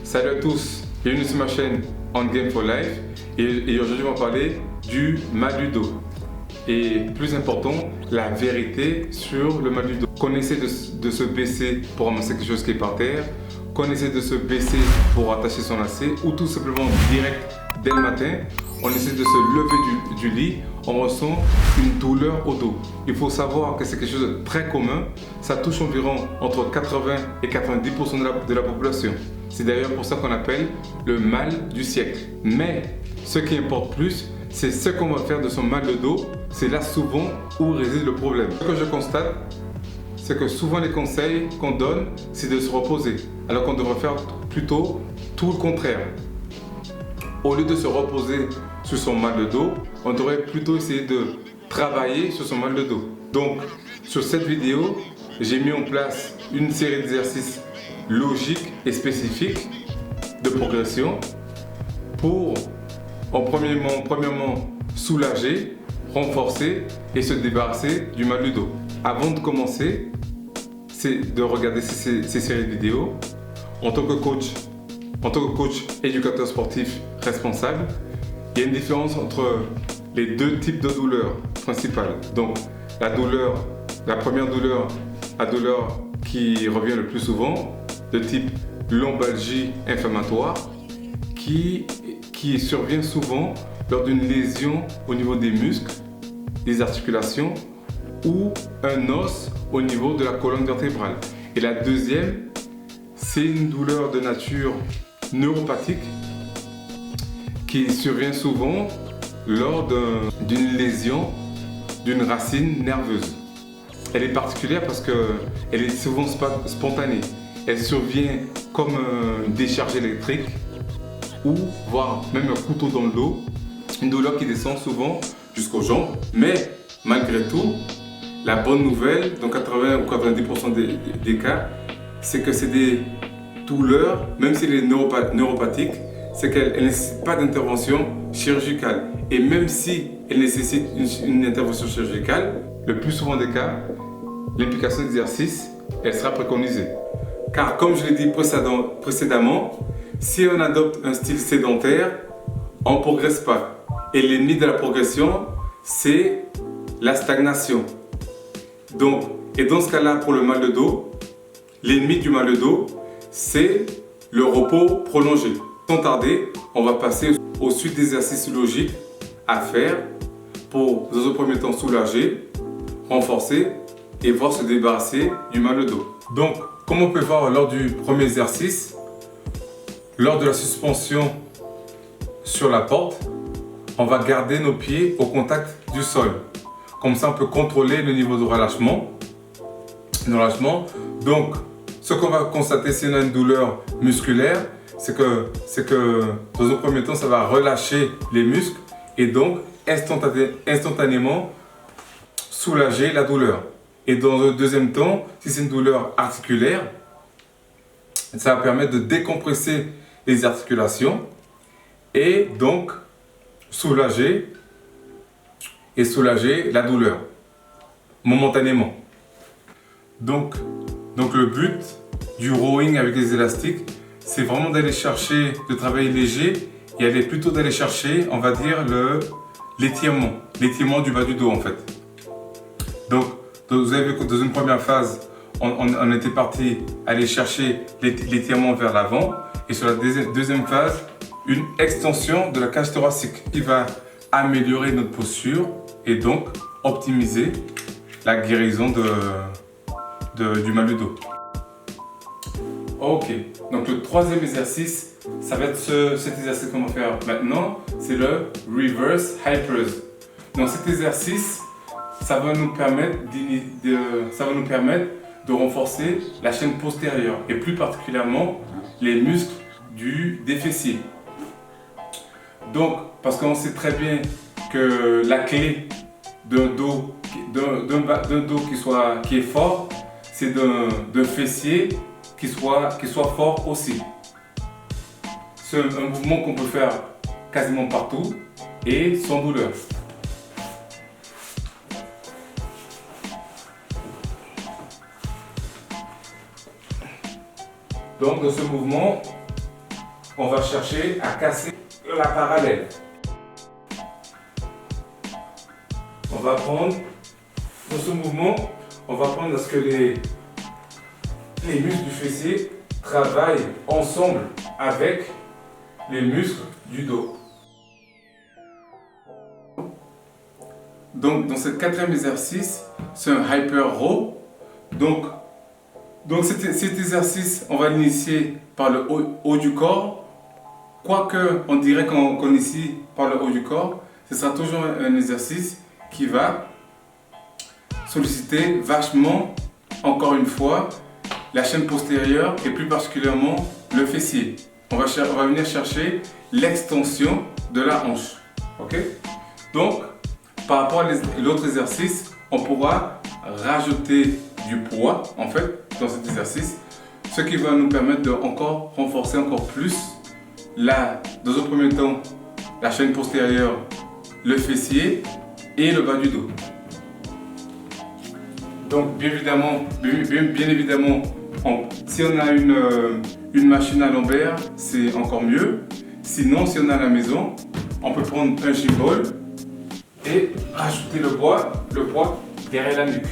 Salut à tous, bienvenue sur ma chaîne On Game for Life et aujourd'hui on va parler du mal du dos. Et plus important, la vérité sur le mal du dos. Qu'on essaie de se baisser pour ramasser quelque chose qui est par terre, qu'on essaie de se baisser pour attacher son lacet ou tout simplement direct dès le matin, on essaie de se lever du lit, on ressent une douleur au dos. Il faut savoir que c'est quelque chose de très commun, ça touche environ entre 80 et 90% de la population. C'est d'ailleurs pour ça qu'on appelle le mal du siècle. Mais ce qui importe plus, c'est ce qu'on va faire de son mal de dos. C'est là souvent où réside le problème. Ce que je constate, c'est que souvent les conseils qu'on donne, c'est de se reposer. Alors qu'on devrait faire plutôt tout le contraire. Au lieu de se reposer sur son mal de dos, on devrait plutôt essayer de travailler sur son mal de dos. Donc, sur cette vidéo, j'ai mis en place une série d'exercices logiques et spécifiques de progression pour, premièrement, soulager, renforcer et se débarrasser du mal du dos. Avant de commencer, c'est de regarder ces séries de vidéos en tant que coach éducateur sportif responsable. Il y a une différence entre les deux types de douleurs principales. Donc, la première douleur, la douleur qui revient le plus souvent, de type lombalgie inflammatoire, qui survient souvent lors d'une lésion au niveau des muscles, des articulations ou un os au niveau de la colonne vertébrale. Et la deuxième, c'est une douleur de nature neuropathique qui survient souvent lors d'une lésion d'une racine nerveuse. Elle est particulière parce qu'elle est souvent spontanée. Elle survient comme une décharge électrique ou voire même un couteau dans le dos. Une douleur qui descend souvent jusqu'aux jambes. Mais malgré tout, la bonne nouvelle, dans 80 ou 90% des cas, c'est que c'est des douleurs, même si elle est neuropathique, c'est qu'elle ne nécessite pas d'intervention chirurgicale. Et même si elle nécessite une intervention chirurgicale, le plus souvent des cas, l'implication d'exercice, elle sera préconisée. Car comme je l'ai dit précédemment, si on adopte un style sédentaire, on ne progresse pas. Et l'ennemi de la progression, c'est la stagnation. Et dans ce cas-là, pour le mal de dos, l'ennemi du mal de dos, c'est le repos prolongé. Sans tarder, on va passer aux suites d'exercices logiques à faire pour, dans un premier temps, soulager, renforcer et voir se débarrasser du mal de dos. Donc, comme on peut voir lors du premier exercice, lors de la suspension sur la porte, on va garder nos pieds au contact du sol. Comme ça, on peut contrôler le niveau de relâchement. Donc, ce qu'on va constater si on a une douleur musculaire, c'est que dans un premier temps, ça va relâcher les muscles et donc instantanément soulager la douleur. Et dans un deuxième temps, si c'est une douleur articulaire, ça va permettre de décompresser les articulations et donc soulager la douleur momentanément. Donc le but du rowing avec les élastiques, c'est vraiment d'aller chercher, de travailler léger et plutôt d'aller chercher, on va dire, l'étirement du bas du dos en fait. Donc, vous avez vu que dans une première phase, on était parti aller chercher l'étirement vers l'avant et sur la deuxième phase, une extension de la cage thoracique qui va améliorer notre posture et donc optimiser la guérison du mal du dos. Ok, donc le troisième exercice, ça va être cet exercice qu'on va faire maintenant, c'est le reverse hypers. Donc cet exercice, ça va nous permettre de renforcer la chaîne postérieure et plus particulièrement les muscles des fessiers. Donc, parce qu'on sait très bien que la clé d'un dos qui est fort, c'est d'un fessier qui soit fort aussi. C'est un mouvement qu'on peut faire quasiment partout et sans douleur. Donc dans ce mouvement, on va chercher à casser la parallèle. On va prendre, dans ce mouvement, on va prendre à ce que les muscles du fessier travaillent ensemble avec les muscles du dos. Donc, dans ce quatrième exercice, c'est un hyper row. Donc cet exercice, on va l'initier par le haut du corps. Quoique, on dirait qu'on initie par le haut du corps, ce sera toujours un exercice qui va solliciter vachement, encore une fois, la chaîne postérieure et plus particulièrement le fessier. On va venir chercher l'extension de la hanche. Ok? Donc, par rapport à l'autre exercice, on pourra rajouter du poids en fait dans cet exercice, ce qui va nous permettre de renforcer encore plus dans un premier temps la chaîne postérieure, le fessier et le bas du dos. Donc bien évidemment, si on a une machine à lombaire, c'est encore mieux. Sinon, si on est à la maison, on peut prendre un gimbal et rajouter le poids derrière la nuque.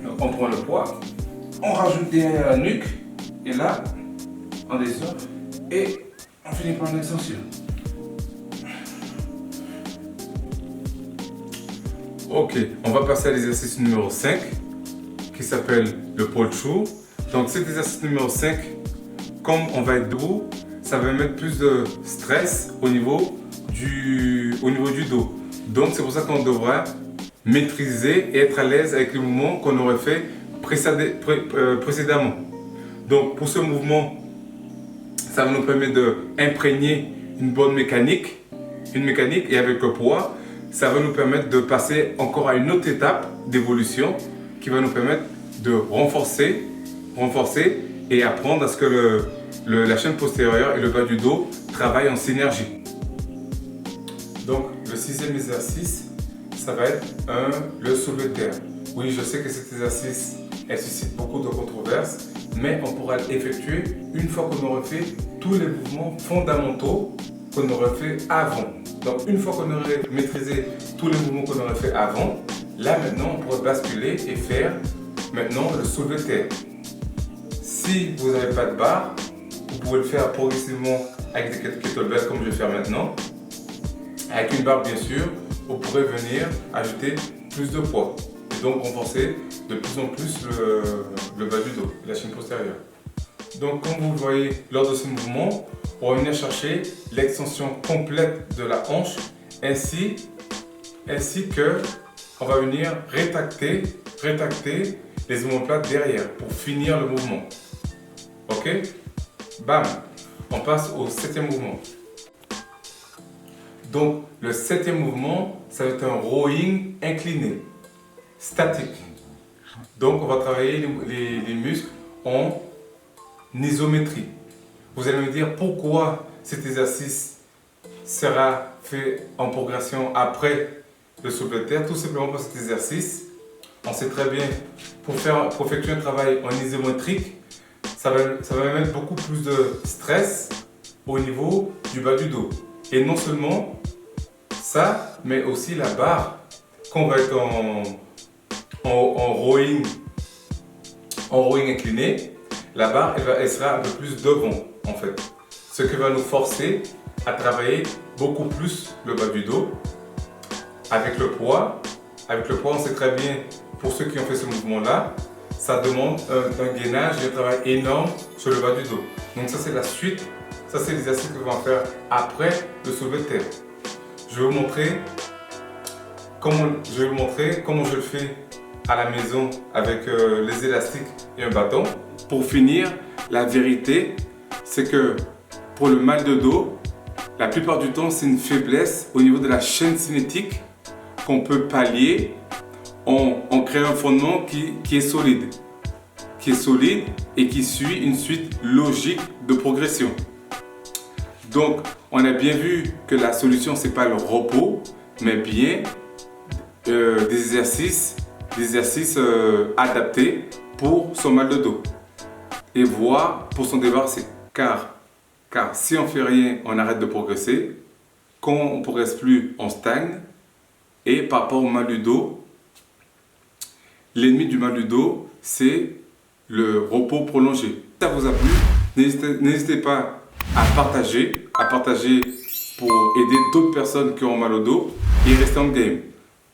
Donc on prend le poids, on rajoute derrière la nuque et là on descend et on finit par l'extension. Ok, on va passer à l'exercice numéro 5 qui s'appelle le pole through. Donc cet exercice numéro 5, comme on va être debout, ça va mettre plus de stress au niveau du dos. Donc c'est pour ça qu'on devra maîtriser et être à l'aise avec les mouvements qu'on aurait fait précédemment. Donc pour ce mouvement, ça va nous permettre d'imprégner une bonne mécanique, et avec le poids, ça va nous permettre de passer encore à une autre étape d'évolution qui va nous permettre de renforcer et apprendre à ce que la chaîne postérieure et le bas du dos travaillent en synergie. Donc le sixième exercice, ça va être le soulevé de terre. Oui, je sais que cet exercice suscite beaucoup de controverses, mais on pourra l'effectuer une fois qu'on aura fait tous les mouvements fondamentaux qu'on aurait fait avant. Donc une fois qu'on aurait maîtrisé tous les mouvements qu'on aurait fait avant, là maintenant on pourrait basculer et faire maintenant le soulevé de terre. Si vous n'avez pas de barre, vous pouvez le faire progressivement avec des kettlebells comme je vais faire maintenant. Avec une barre bien sûr, vous pourrez venir ajouter plus de poids et donc renforcer de plus en plus le bas du dos, la chaîne postérieure. Donc comme vous le voyez lors de ce mouvement, on va venir chercher l'extension complète de la hanche ainsi que on va venir rétracter les omoplates derrière pour finir le mouvement. Ok? Bam! On passe au septième mouvement. Donc le septième mouvement, ça va être un rowing incliné, statique. Donc on va travailler les muscles en isométrie. Vous allez me dire pourquoi cet exercice sera fait en progression après le soulevé de terre. Tout simplement pour cet exercice, on sait très bien, pour effectuer un travail en isométrique, ça va mettre beaucoup plus de stress au niveau du bas du dos. Et non seulement ça, mais aussi la barre, quand on va être en rowing incliné, la barre elle sera un peu plus devant en fait. Ce qui va nous forcer à travailler beaucoup plus le bas du dos. Avec le poids, on sait très bien, pour ceux qui ont fait ce mouvement-là, ça demande un gainage et un travail énorme sur le bas du dos. Donc ça c'est la suite, ça c'est l'exercice que l'on va faire après le soulevé de terre. Je vais vous montrer comment je le fais à la maison avec les élastiques et un bâton. Pour finir, la vérité, c'est que pour le mal de dos, la plupart du temps, c'est une faiblesse au niveau de la chaîne cinétique qu'on peut pallier en créant un fondement qui est solide. Et qui suit une suite logique de progression. Donc, on a bien vu que la solution, ce n'est pas le repos, mais bien des exercices adaptés pour son mal de dos et voire pour s'en débarrasser. Car Car si on fait rien, on arrête de progresser. Quand on ne progresse plus, on stagne. Et par rapport au mal du dos, l'ennemi du mal du dos, c'est le repos prolongé. Si ça vous a plu, n'hésitez pas à partager pour aider d'autres personnes qui ont mal au dos et rester en game.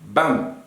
Bam!